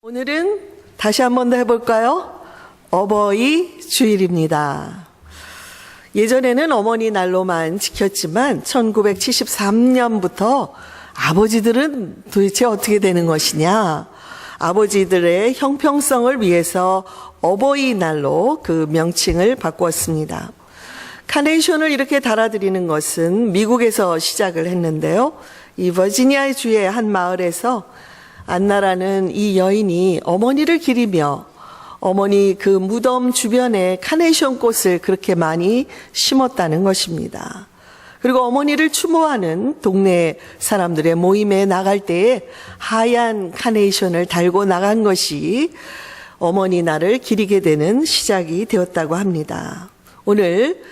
오늘은 다시 한 번 더 해볼까요? 어버이 주일입니다. 예전에는 어머니 날로만 지켰지만 1973년부터 아버지들은 도대체 어떻게 되는 것이냐? 아버지들의 형평성을 위해서 어버이날로 그 명칭을 바꾸었습니다. 카네이션을 이렇게 달아드리는 것은 미국에서 시작을 했는데요. 이 버지니아 주의 한 마을에서 안나라는 이 여인이 어머니를 기리며 어머니 그 무덤 주변에 카네이션 꽃을 그렇게 많이 심었다는 것입니다. 그리고 어머니를 추모하는 동네 사람들의 모임에 나갈 때에 하얀 카네이션을 달고 나간 것이 어머니 날을 기리게 되는 시작이 되었다고 합니다. 오늘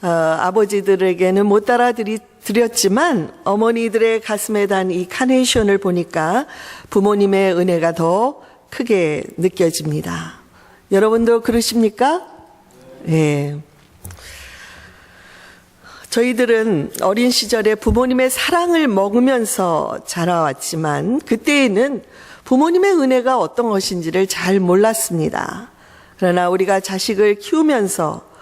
아버지들에게는 못 따라드렸지만 어머니들의 가슴에 단 이 카네이션을 보니까 부모님의 은혜가 더 크게 느껴집니다. 여러분도 그러십니까? 네. 저희들은 어린 시절에 부모님의 사랑을 먹으면서 자라왔지만 그때에는 부모님의 은혜가 어떤 것인지를 잘 몰랐습니다. 그러나 우리가 자식을 키우면서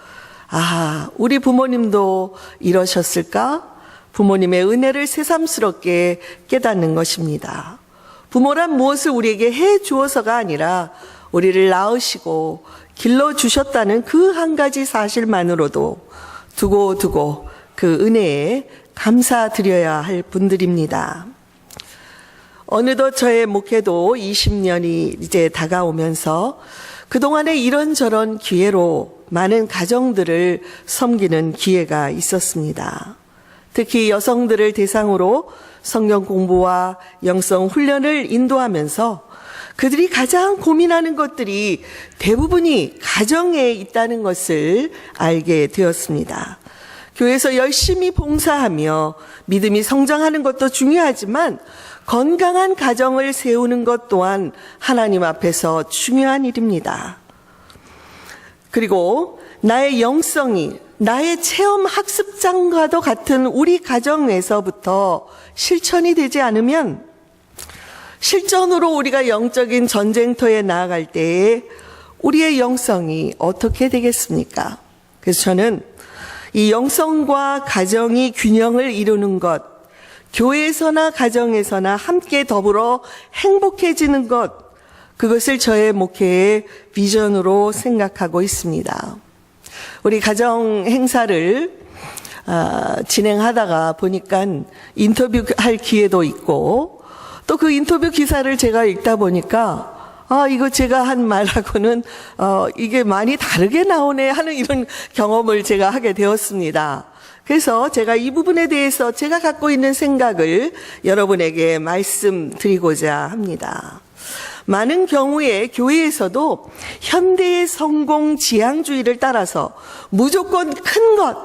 우리 부모님도 이러셨을까? 부모님의 은혜를 새삼스럽게 깨닫는 것입니다. 부모란 무엇을 우리에게 해 주어서가 아니라 우리를 낳으시고 길러주셨다는 그 한 가지 사실만으로도 두고두고 그 은혜에 감사드려야 할 분들입니다. 어느덧 저의 목회도 20년이 이제 다가오면서 그동안에 이런저런 기회로 많은 가정들을 섬기는 기회가 있었습니다. 특히 여성들을 대상으로 성경 공부와 영성 훈련을 인도하면서 그들이 가장 고민하는 것들이 대부분이 가정에 있다는 것을 알게 되었습니다. 교회에서 열심히 봉사하며 믿음이 성장하는 것도 중요하지만 건강한 가정을 세우는 것 또한 하나님 앞에서 중요한 일입니다. 그리고 나의 영성이 나의 체험 학습장과도 같은 우리 가정에서부터 실천이 되지 않으면 실전으로 우리가 영적인 전쟁터에 나아갈 때에 우리의 영성이 어떻게 되겠습니까? 그래서 저는 이 영성과 가정이 균형을 이루는 것, 교회에서나 가정에서나 함께 더불어 행복해지는 것, 그것을 저의 목회의 비전으로 생각하고 있습니다. 우리 가정 행사를 진행하다가 보니까 인터뷰할 기회도 있고 또 그 인터뷰 기사를 제가 읽다 보니까 이거 제가 한 말하고는 이게 많이 다르게 나오네 하는 이런 경험을 제가 하게 되었습니다. 그래서 제가 이 부분에 대해서 제가 갖고 있는 생각을 여러분에게 말씀드리고자 합니다. 많은 경우에 교회에서도 현대의 성공 지향주의를 따라서 무조건 큰 것,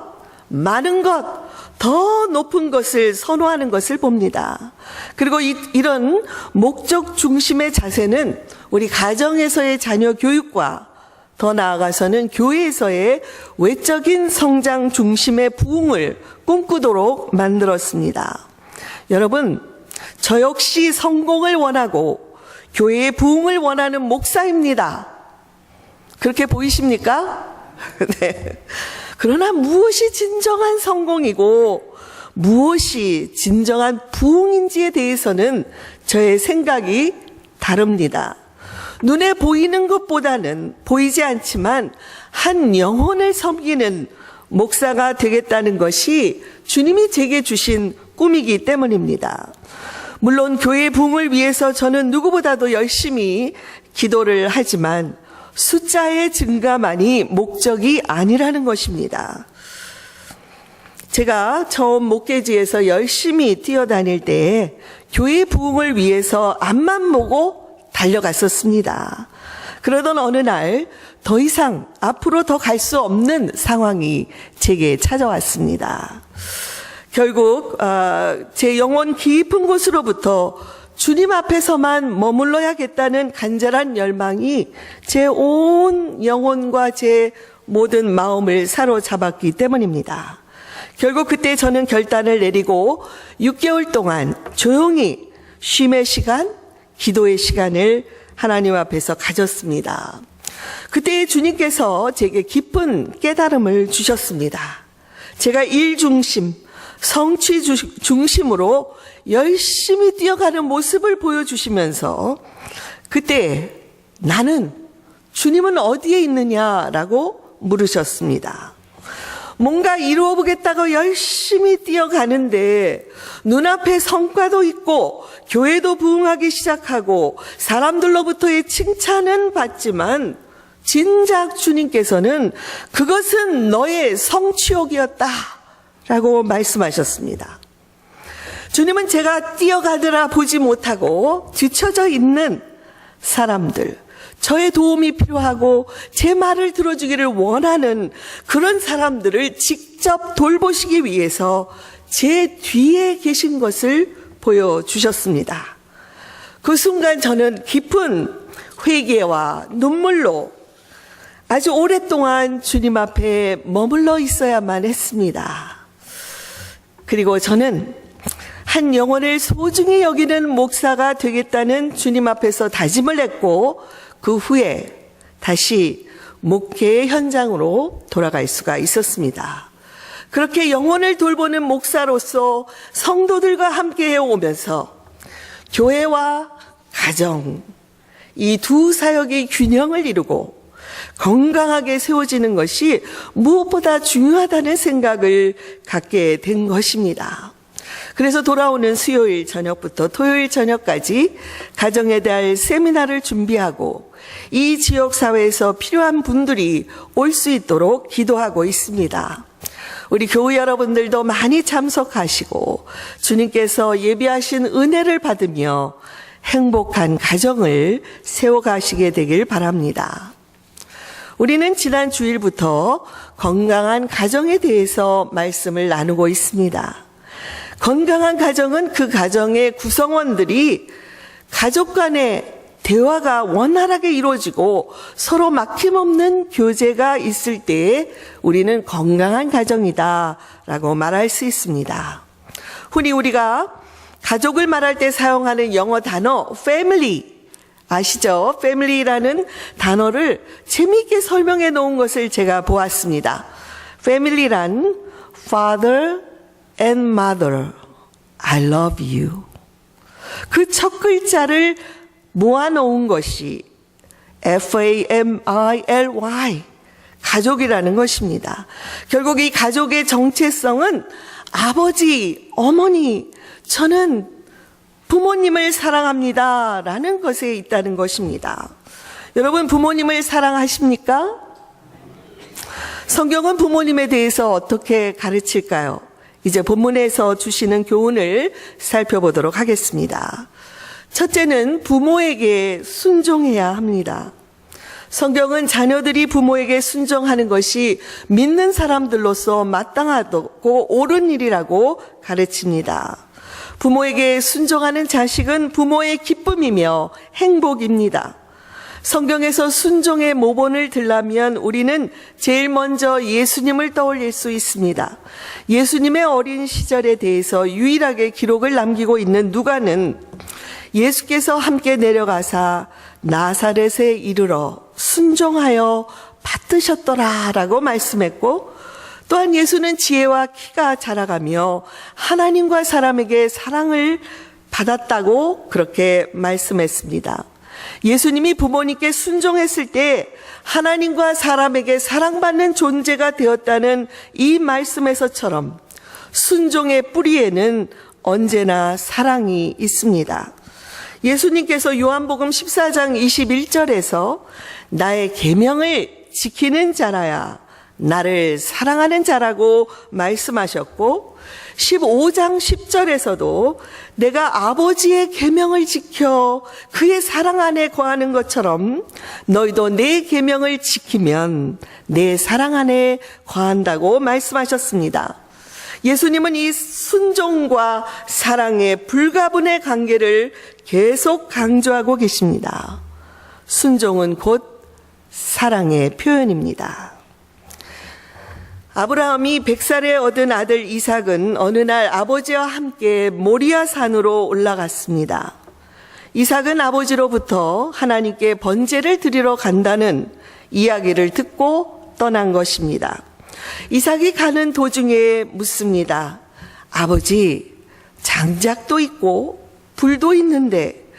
많은 것, 더 높은 것을 선호하는 것을 봅니다. 그리고 이런 목적 중심의 자세는 우리 가정에서의 자녀 교육과 더 나아가서는 교회에서의 외적인 성장 중심의 부흥을 꿈꾸도록 만들었습니다. 여러분, 저 역시 성공을 원하고 교회의 부흥을 원하는 목사입니다. 그렇게 보이십니까? 네. 그러나 무엇이 진정한 성공이고 무엇이 진정한 부흥인지에 대해서는 저의 생각이 다릅니다. 눈에 보이는 것보다는 보이지 않지만 한 영혼을 섬기는 목사가 되겠다는 것이 주님이 제게 주신 꿈이기 때문입니다. 물론 교회의 부흥을 위해서 저는 누구보다도 열심히 기도를 하지만 숫자의 증가만이 목적이 아니라는 것입니다. 제가 처음 목회지에서 열심히 뛰어다닐 때에 교회 부흥을 위해서 앞만 보고 달려갔었습니다. 그러던 어느 날 더 이상 앞으로 더 갈 수 없는 상황이 제게 찾아왔습니다. 결국 제 영혼 깊은 곳으로부터 주님 앞에서만 머물러야겠다는 간절한 열망이 제 온 영혼과 제 모든 마음을 사로잡았기 때문입니다. 결국 그때 저는 결단을 내리고 6개월 동안 조용히 쉼의 시간, 기도의 시간을 하나님 앞에서 가졌습니다. 그때 주님께서 제게 깊은 깨달음을 주셨습니다. 제가 일 중심, 성취 중심으로 열심히 뛰어가는 모습을 보여주시면서 그때 나는 주님은 어디에 있느냐라고 물으셨습니다. 뭔가 이루어보겠다고 열심히 뛰어가는데 눈앞에 성과도 있고 교회도 부흥하기 시작하고 사람들로부터의 칭찬은 받지만 진작 주님께서는 그것은 너의 성취욕이었다 라고 말씀하셨습니다. 주님은 제가 뛰어가느라 보지 못하고 뒤처져 있는 사람들, 저의 도움이 필요하고 제 말을 들어주기를 원하는 그런 사람들을 직접 돌보시기 위해서 제 뒤에 계신 것을 보여주셨습니다. 그 순간 저는 깊은 회개와 눈물로 아주 오랫동안 주님 앞에 머물러 있어야만 했습니다. 그리고 저는 한 영혼을 소중히 여기는 목사가 되겠다는 주님 앞에서 다짐을 했고 그 후에 다시 목회의 현장으로 돌아갈 수가 있었습니다. 그렇게 영혼을 돌보는 목사로서 성도들과 함께 해오면서 교회와 가정, 이 두 사역의 균형을 이루고 건강하게 세워지는 것이 무엇보다 중요하다는 생각을 갖게 된 것입니다. 그래서 돌아오는 수요일 저녁부터 토요일 저녁까지 가정에 대한 세미나를 준비하고 이 지역사회에서 필요한 분들이 올 수 있도록 기도하고 있습니다. 우리 교우 여러분들도 많이 참석하시고 주님께서 예비하신 은혜를 받으며 행복한 가정을 세워가시게 되길 바랍니다. 우리는 지난 주일부터 건강한 가정에 대해서 말씀을 나누고 있습니다. 건강한 가정은 그 가정의 구성원들이 가족 간의 대화가 원활하게 이루어지고 서로 막힘없는 교제가 있을 때에 우리는 건강한 가정이다라고 말할 수 있습니다. 흔히 우리가 가족을 말할 때 사용하는 영어 단어 family 아시죠? family라는 단어를 재미있게 설명해 놓은 것을 제가 보았습니다. family란 father and mother, I love you. 그 첫 글자를 모아놓은 것이 family, 가족이라는 것입니다. 결국 이 가족의 정체성은 아버지, 어머니, 저는 부모님을 사랑합니다 라는 것에 있다는 것입니다. 여러분 부모님을 사랑하십니까? 성경은 부모님에 대해서 어떻게 가르칠까요? 이제 본문에서 주시는 교훈을 살펴보도록 하겠습니다. 첫째는 부모에게 순종해야 합니다. 성경은 자녀들이 부모에게 순종하는 것이 믿는 사람들로서 마땅하고 옳은 일이라고 가르칩니다. 부모에게 순종하는 자식은 부모의 기쁨이며 행복입니다. 성경에서 순종의 모본을 들라면 우리는 제일 먼저 예수님을 떠올릴 수 있습니다. 예수님의 어린 시절에 대해서 유일하게 기록을 남기고 있는 누가는 예수께서 함께 내려가사 나사렛에 이르러 순종하여 받드셨더라라고 말씀했고, 또한 예수는 지혜와 키가 자라가며 하나님과 사람에게 사랑을 받았다고 그렇게 말씀했습니다. 예수님이 부모님께 순종했을 때 하나님과 사람에게 사랑받는 존재가 되었다는 이 말씀에서처럼 순종의 뿌리에는 언제나 사랑이 있습니다. 예수님께서 요한복음 14장 21절에서 나의 계명을 지키는 자라야 나를 사랑하는 자라고 말씀하셨고, 15장 10절에서도 내가 아버지의 계명을 지켜 그의 사랑 안에 거하는 것처럼 너희도 내 계명을 지키면 내 사랑 안에 거한다고 말씀하셨습니다. 예수님은 이 순종과 사랑의 불가분의 관계를 계속 강조하고 계십니다. 순종은 곧 사랑의 표현입니다. 아브라함이 100살에 얻은 아들 이삭은 어느 날 아버지와 함께 모리아 산으로 올라갔습니다. 이삭은 아버지로부터 하나님께 번제를 드리러 간다는 이야기를 듣고 떠난 것입니다. 이삭이 가는 도중에 묻습니다. 아버지, 장작도 있고 불도 있는데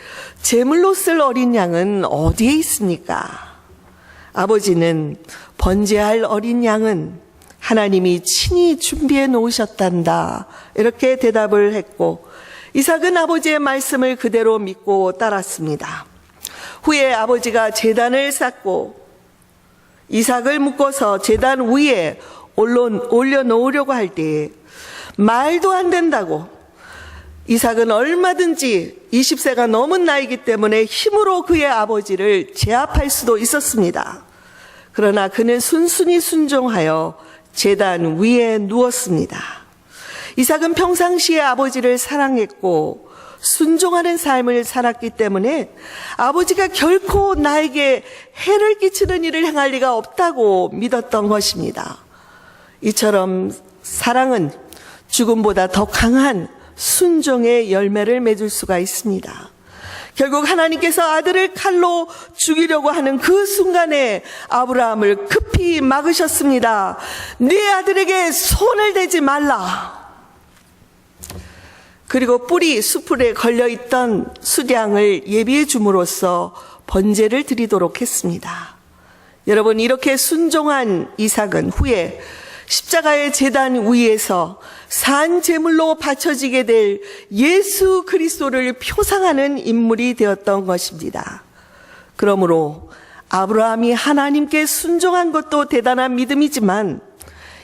제물로 쓸 어린 양은 어디에 있습니까? 아버지는 번제할 어린 양은 하나님이 친히 준비해 놓으셨단다, 이렇게 대답을 했고, 이삭은 아버지의 말씀을 그대로 믿고 따랐습니다. 후에 아버지가 제단을 쌓고 이삭을 묶어서 제단 위에 올려놓으려고 할 때에 말도 안 된다고, 이삭은 얼마든지 20세가 넘은 나이기 때문에 힘으로 그의 아버지를 제압할 수도 있었습니다. 그러나 그는 순순히 순종하여 제단 위에 누웠습니다. 이삭은 평상시에 아버지를 사랑했고 순종하는 삶을 살았기 때문에 아버지가 결코 나에게 해를 끼치는 일을 행할 리가 없다고 믿었던 것입니다. 이처럼 사랑은 죽음보다 더 강한 순종의 열매를 맺을 수가 있습니다. 결국 하나님께서 아들을 칼로 죽이려고 하는 그 순간에 아브라함을 급히 막으셨습니다. 네 아들에게 손을 대지 말라. 그리고 뿌리 수풀에 걸려있던 수량을 예비해 줌으로써 번제를 드리도록 했습니다. 여러분, 이렇게 순종한 이삭은 후에 십자가의 제단 위에서 산 제물로 바쳐지게 될 예수 그리스도를 표상하는 인물이 되었던 것입니다. 그러므로 아브라함이 하나님께 순종한 것도 대단한 믿음이지만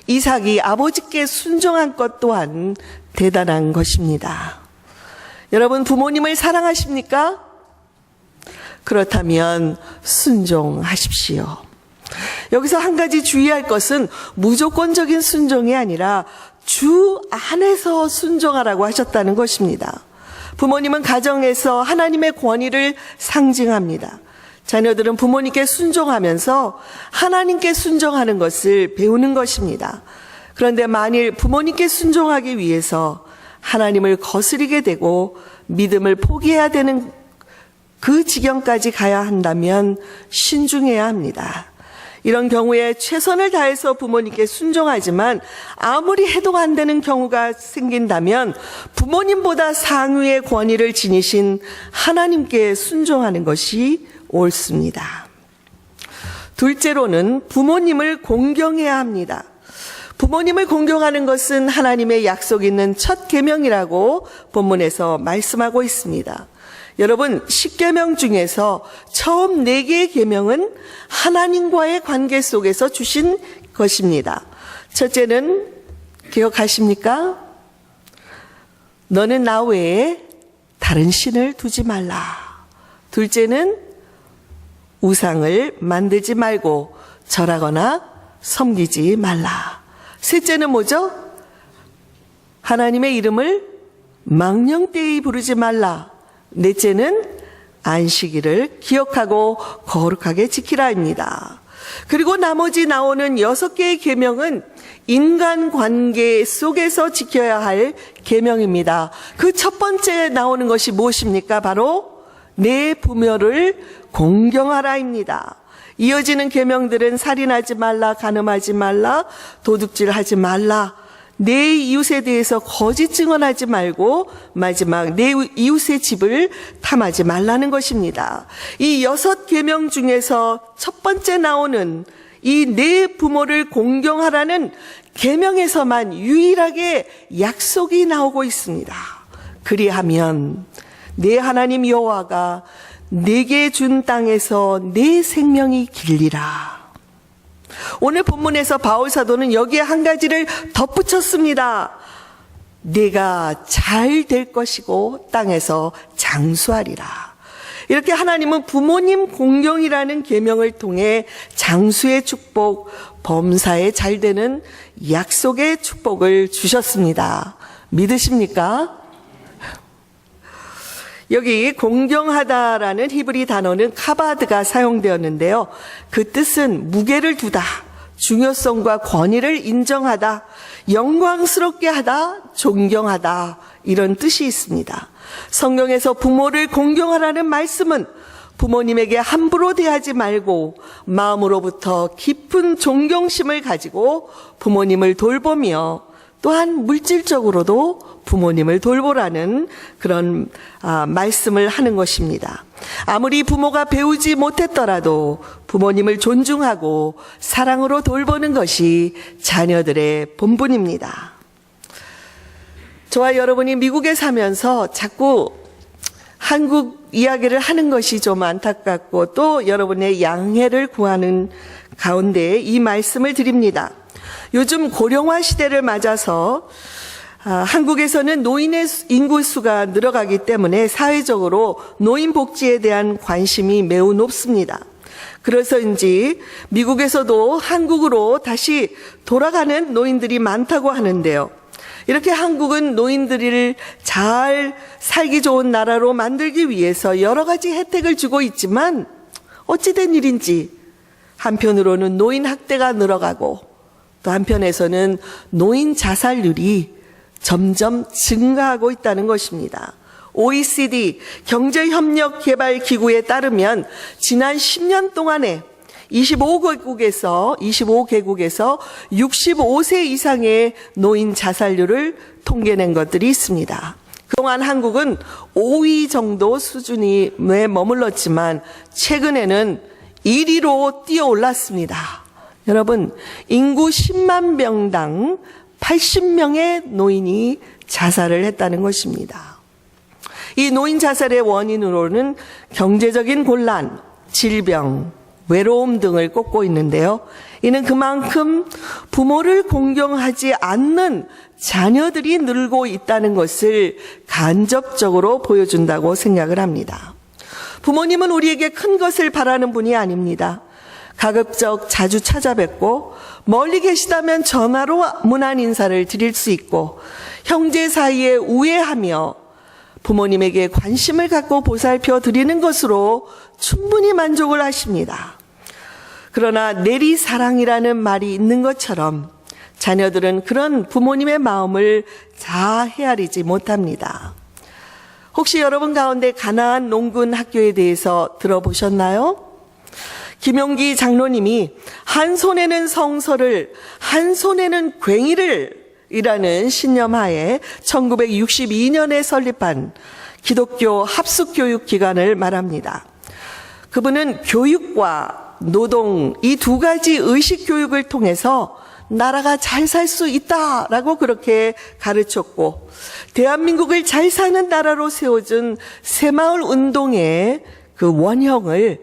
이삭이 아버지께 순종한 것 또한 대단한 것입니다. 여러분, 부모님을 사랑하십니까? 그렇다면 순종하십시오. 여기서 한 가지 주의할 것은 무조건적인 순종이 아니라 주 안에서 순종하라고 하셨다는 것입니다. 부모님은 가정에서 하나님의 권위를 상징합니다. 자녀들은 부모님께 순종하면서 하나님께 순종하는 것을 배우는 것입니다. 그런데 만일 부모님께 순종하기 위해서 하나님을 거스리게 되고 믿음을 포기해야 되는 그 지경까지 가야 한다면 신중해야 합니다. 이런 경우에 최선을 다해서 부모님께 순종하지만 아무리 해도 안 되는 경우가 생긴다면 부모님보다 상위의 권위를 지니신 하나님께 순종하는 것이 옳습니다. 둘째로는 부모님을 공경해야 합니다. 부모님을 공경하는 것은 하나님의 약속 있는 첫 계명이라고 본문에서 말씀하고 있습니다. 여러분, 10계명 중에서 처음 4개의 계명은 하나님과의 관계 속에서 주신 것입니다. 첫째는 기억하십니까? 너는 나 외에 다른 신을 두지 말라. 둘째는 우상을 만들지 말고 절하거나 섬기지 말라. 셋째는 뭐죠? 하나님의 이름을 망령되이 부르지 말라. 넷째는 안식일을 기억하고 거룩하게 지키라입니다. 그리고 나머지 나오는 6개의 계명은 인간관계 속에서 지켜야 할 계명입니다. 그 첫 번째 나오는 것이 무엇입니까? 바로 내 부모를 공경하라입니다. 이어지는 계명들은 살인하지 말라, 간음하지 말라, 도둑질하지 말라, 내 이웃에 대해서 거짓 증언하지 말고 마지막 내 이웃의 집을 탐하지 말라는 것입니다. 이 6계명 중에서 첫 번째 나오는 이 내 부모를 공경하라는 계명에서만 유일하게 약속이 나오고 있습니다. 그리하면 내 하나님 여호와가 내게 준 땅에서 내 생명이 길리라. 오늘 본문에서 바울 사도는 여기에 한 가지를 덧붙였습니다. 내가 잘 될 것이고 땅에서 장수하리라. 이렇게 하나님은 부모님 공경이라는 계명을 통해 장수의 축복, 범사에 잘 되는 약속의 축복을 주셨습니다. 믿으십니까? 여기 공경하다라는 히브리 단어는 카바드가 사용되었는데요. 그 뜻은 무게를 두다, 중요성과 권위를 인정하다, 영광스럽게 하다, 존경하다, 이런 뜻이 있습니다. 성경에서 부모를 공경하라는 말씀은 부모님에게 함부로 대하지 말고 마음으로부터 깊은 존경심을 가지고 부모님을 돌보며 또한 물질적으로도 부모님을 돌보라는 그런 말씀을 하는 것입니다. 아무리 부모가 배우지 못했더라도 부모님을 존중하고 사랑으로 돌보는 것이 자녀들의 본분입니다. 저와 여러분이 미국에 사면서 자꾸 한국 이야기를 하는 것이 좀 안타깝고 또 여러분의 양해를 구하는 가운데 이 말씀을 드립니다. 요즘 고령화 시대를 맞아서 한국에서는 노인의 인구 수가 늘어가기 때문에 사회적으로 노인 복지에 대한 관심이 매우 높습니다. 그래서인지 미국에서도 한국으로 다시 돌아가는 노인들이 많다고 하는데요. 이렇게 한국은 노인들을 잘 살기 좋은 나라로 만들기 위해서 여러 가지 혜택을 주고 있지만 어찌된 일인지 한편으로는 노인 학대가 늘어가고 또 한편에서는 노인 자살률이 점점 증가하고 있다는 것입니다. OECD 경제협력개발기구에 따르면 지난 10년 동안에 25개국에서 65세 이상의 노인 자살률을 통계낸 것들이 있습니다. 그동안 한국은 5위 정도 수준에 머물렀지만 최근에는 1위로 뛰어올랐습니다. 여러분, 인구 10만 명당 80명의 노인이 자살을 했다는 것입니다. 이 노인 자살의 원인으로는 경제적인 곤란, 질병, 외로움 등을 꼽고 있는데요. 이는 그만큼 부모를 공경하지 않는 자녀들이 늘고 있다는 것을 간접적으로 보여준다고 생각을 합니다. 부모님은 우리에게 큰 것을 바라는 분이 아닙니다. 가급적 자주 찾아뵙고 멀리 계시다면 전화로 문안 인사를 드릴 수 있고 형제 사이에 우애하며 부모님에게 관심을 갖고 보살펴 드리는 것으로 충분히 만족을 하십니다. 그러나 내리사랑이라는 말이 있는 것처럼 자녀들은 그런 부모님의 마음을 다 헤아리지 못합니다. 혹시 여러분 가운데 가나안 농군 학교에 대해서 들어보셨나요? 김용기 장로님이 한 손에는 성서를 한 손에는 괭이를 이라는 신념하에 1962년에 설립한 기독교 합숙교육기관을 말합니다. 그분은 교육과 노동 이 두 가지 의식교육을 통해서 나라가 잘 살 수 있다라고 그렇게 가르쳤고 대한민국을 잘 사는 나라로 세워준 새마을 운동의 그 원형을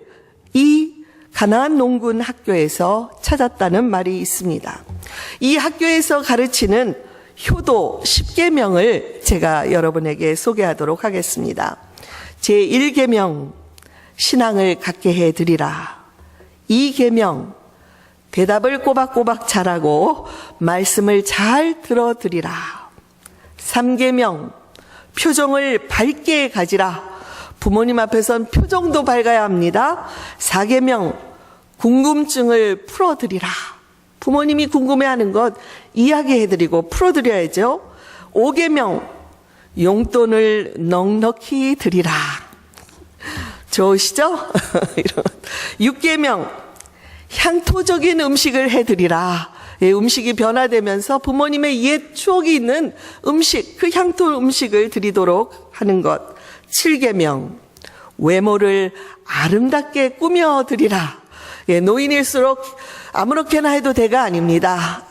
이 가나안 농군 학교에서 찾았다는 말이 있습니다. 이 학교에서 가르치는 효도 10계명을 제가 여러분에게 소개하도록 하겠습니다. 제1계명 신앙을 갖게 해드리라. 2계명 대답을 꼬박꼬박 잘하고 말씀을 잘 들어드리라. 3계명 표정을 밝게 가지라. 부모님 앞에선 표정도 밝아야 합니다. 4계명 궁금증을 풀어드리라. 부모님이 궁금해하는 것 이야기해드리고 풀어드려야죠. 5계명 용돈을 넉넉히 드리라. 좋으시죠? 6계명 향토적인 음식을 해드리라. 음식이 변화되면서 부모님의 옛 추억이 있는 음식, 그 향토 음식을 드리도록 하는 것. 7계명 외모를 아름답게 꾸며드리라. 노인일수록 아무렇게나 해도 대가 아닙니다.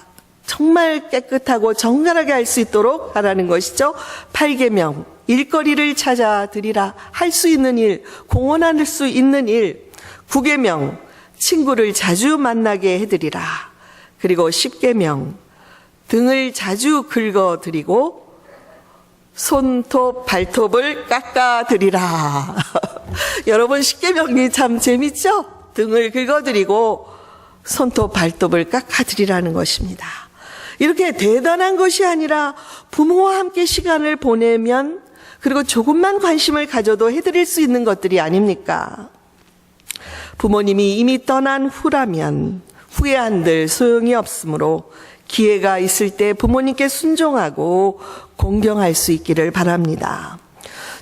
정말 깨끗하고 정갈하게 할 수 있도록 하라는 것이죠. 8계명 일거리를 찾아드리라. 할 수 있는 일, 공헌할 수 있는 일. 9계명 친구를 자주 만나게 해드리라. 그리고 10계명 등을 자주 긁어드리고 손톱, 발톱을 깎아드리라. 여러분 10계명이 참 재밌죠? 등을 긁어드리고 손톱, 발톱을 깎아드리라는 것입니다. 이렇게 대단한 것이 아니라 부모와 함께 시간을 보내면 그리고 조금만 관심을 가져도 해드릴 수 있는 것들이 아닙니까? 부모님이 이미 떠난 후라면 후회한들 소용이 없으므로 기회가 있을 때 부모님께 순종하고 공경할 수 있기를 바랍니다.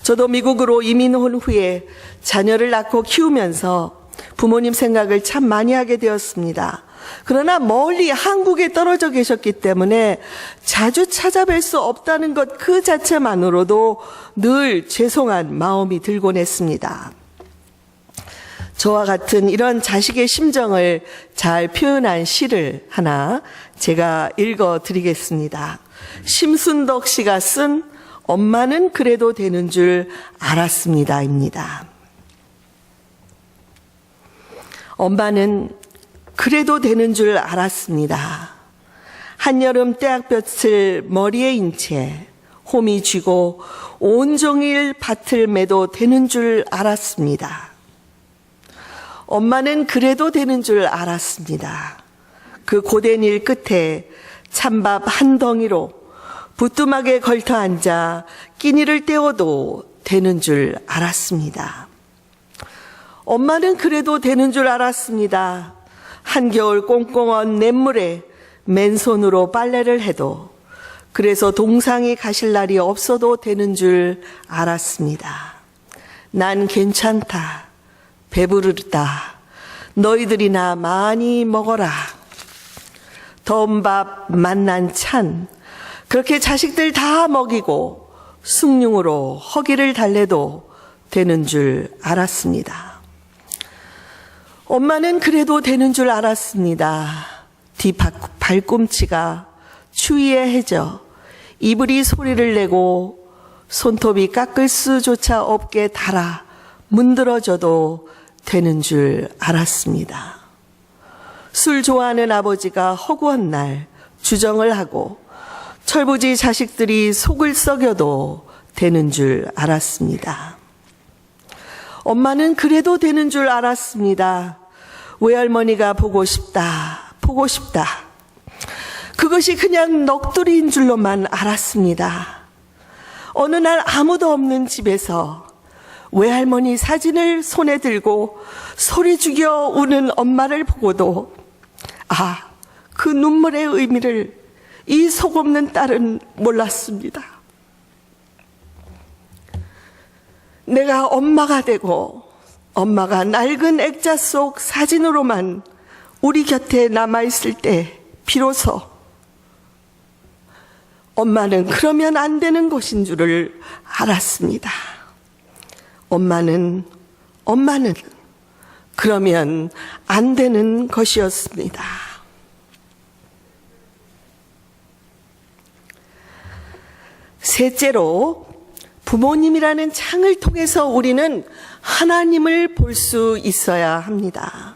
저도 미국으로 이민 온 후에 자녀를 낳고 키우면서 부모님 생각을 참 많이 하게 되었습니다. 그러나 멀리 한국에 떨어져 계셨기 때문에 자주 찾아뵐 수 없다는 것 그 자체만으로도 늘 죄송한 마음이 들곤 했습니다. 저와 같은 이런 자식의 심정을 잘 표현한 시를 하나 제가 읽어드리겠습니다. 심순덕 씨가 쓴 엄마는 그래도 되는 줄 알았습니다입니다. 엄마는 그래도 되는 줄 알았습니다. 한여름 떼약볕을 머리에 인 채 홈이 쥐고 온종일 밭을 매도 되는 줄 알았습니다. 엄마는 그래도 되는 줄 알았습니다. 그 고된 일 끝에 찬밥 한 덩이로 부뚜막에 걸터 앉아 끼니를 때워도 되는 줄 알았습니다. 엄마는 그래도 되는 줄 알았습니다. 한겨울 꽁꽁언 냇물에 맨손으로 빨래를 해도 그래서 동상이 가실 날이 없어도 되는 줄 알았습니다. 난 괜찮다. 배부르다. 너희들이나 많이 먹어라. 더운 밥 만난 찬 그렇게 자식들 다 먹이고 숭늉으로 허기를 달래도 되는 줄 알았습니다. 엄마는 그래도 되는 줄 알았습니다. 뒤 발꿈치가 추위에 해져 이불이 소리를 내고 손톱이 깎을 수조차 없게 달아 문드러져도 되는 줄 알았습니다. 술 좋아하는 아버지가 허구한 날 주정을 하고 철부지 자식들이 속을 썩여도 되는 줄 알았습니다. 엄마는 그래도 되는 줄 알았습니다. 외할머니가 보고 싶다, 보고 싶다. 그것이 그냥 넋두리인 줄로만 알았습니다. 어느 날 아무도 없는 집에서 외할머니 사진을 손에 들고 소리 죽여 우는 엄마를 보고도 그 눈물의 의미를 이 속없는 딸은 몰랐습니다. 내가 엄마가 되고 엄마가 낡은 액자 속 사진으로만 우리 곁에 남아있을 때 비로소 엄마는 그러면 안 되는 것인 줄을 알았습니다. 엄마는 그러면 안 되는 것이었습니다. 셋째로 부모님이라는 창을 통해서 우리는 하나님을 볼 수 있어야 합니다.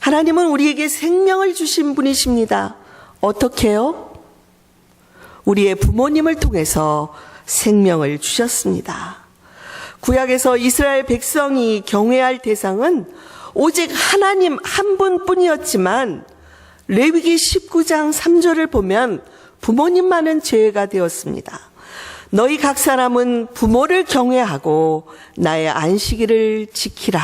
하나님은 우리에게 생명을 주신 분이십니다. 어떻게요? 우리의 부모님을 통해서 생명을 주셨습니다. 구약에서 이스라엘 백성이 경외할 대상은 오직 하나님 한 분뿐이었지만 레위기 19장 3절을 보면 부모님만은 제외가 되었습니다. 너희 각 사람은 부모를 경외하고 나의 안식일을 지키라.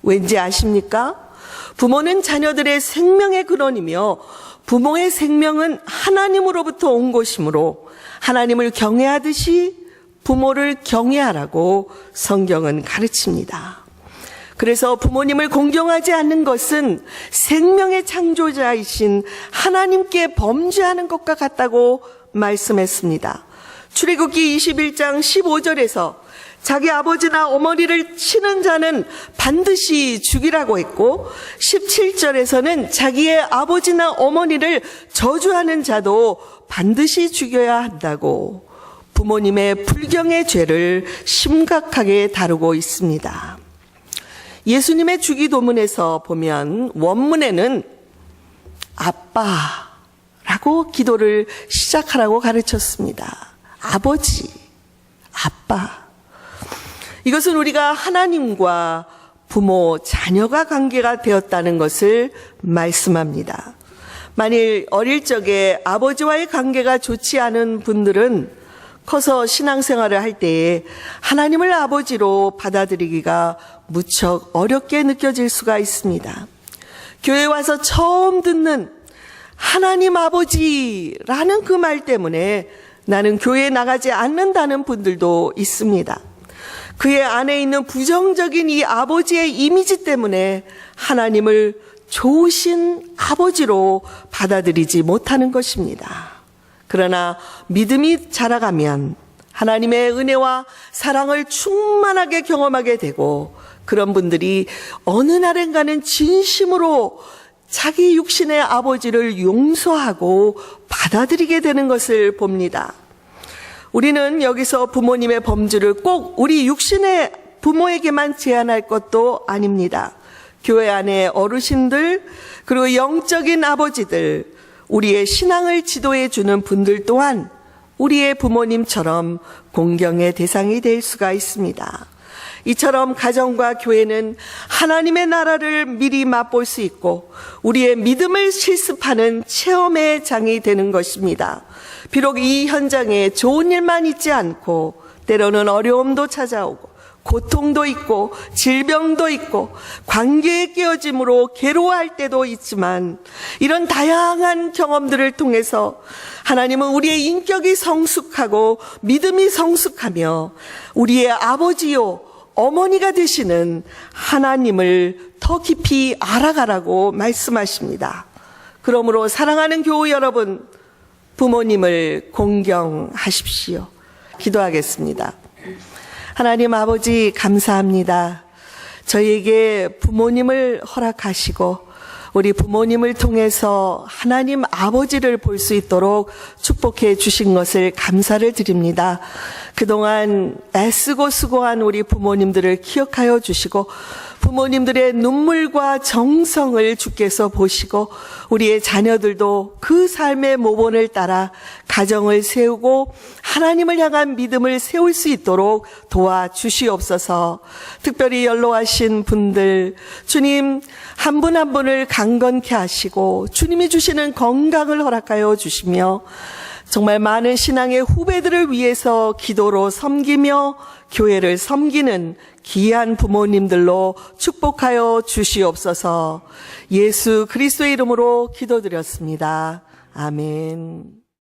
왠지 아십니까? 부모는 자녀들의 생명의 근원이며 부모의 생명은 하나님으로부터 온 것이므로 하나님을 경외하듯이 부모를 경외하라고 성경은 가르칩니다. 그래서 부모님을 공경하지 않는 것은 생명의 창조자이신 하나님께 범죄하는 것과 같다고 말씀했습니다. 출애굽기 21장 15절에서 자기 아버지나 어머니를 치는 자는 반드시 죽이라고 했고 17절에서는 자기의 아버지나 어머니를 저주하는 자도 반드시 죽여야 한다고 부모님의 불경의 죄를 심각하게 다루고 있습니다. 예수님의 주기도문에서 보면 원문에는 아빠라고 기도를 시작하라고 가르쳤습니다. 아버지, 아빠. 이것은 우리가 하나님과 부모, 자녀가 관계가 되었다는 것을 말씀합니다. 만일 어릴 적에 아버지와의 관계가 좋지 않은 분들은 커서 신앙생활을 할 때에 하나님을 아버지로 받아들이기가 무척 어렵게 느껴질 수가 있습니다. 교회 와서 처음 듣는 하나님 아버지라는 그 말 때문에 나는 교회에 나가지 않는다는 분들도 있습니다. 그의 안에 있는 부정적인 이 아버지의 이미지 때문에 하나님을 좋으신 아버지로 받아들이지 못하는 것입니다. 그러나 믿음이 자라가면 하나님의 은혜와 사랑을 충만하게 경험하게 되고 그런 분들이 어느 날인가는 진심으로 자기 육신의 아버지를 용서하고 받아들이게 되는 것을 봅니다. 우리는 여기서 부모님의 범주를 꼭 우리 육신의 부모에게만 제한할 것도 아닙니다. 교회 안에 어르신들, 그리고 영적인 아버지들, 우리의 신앙을 지도해 주는 분들 또한 우리의 부모님처럼 공경의 대상이 될 수가 있습니다. 이처럼 가정과 교회는 하나님의 나라를 미리 맛볼 수 있고 우리의 믿음을 실습하는 체험의 장이 되는 것입니다. 비록 이 현장에 좋은 일만 있지 않고 때로는 어려움도 찾아오고 고통도 있고 질병도 있고 관계의 깨어짐으로 괴로워할 때도 있지만 이런 다양한 경험들을 통해서 하나님은 우리의 인격이 성숙하고 믿음이 성숙하며 우리의 아버지요 어머니가 되시는 하나님을 더 깊이 알아가라고 말씀하십니다. 그러므로 사랑하는 교우 여러분, 부모님을 공경하십시오. 기도하겠습니다. 하나님 아버지 감사합니다. 저희에게 부모님을 허락하시고 우리 부모님을 통해서 하나님 아버지를 볼 수 있도록 축복해 주신 것을 감사를 드립니다. 그동안 애쓰고 수고한 우리 부모님들을 기억하여 주시고 부모님들의 눈물과 정성을 주께서 보시고 우리의 자녀들도 그 삶의 모본을 따라 가정을 세우고 하나님을 향한 믿음을 세울 수 있도록 도와주시옵소서. 특별히 연로하신 분들 주님 한 분 한 분을 강건케 하시고 주님이 주시는 건강을 허락하여 주시며 정말 많은 신앙의 후배들을 위해서 기도로 섬기며 교회를 섬기는 귀한 부모님들로 축복하여 주시옵소서. 예수 그리스도의 이름으로 기도드렸습니다. 아멘.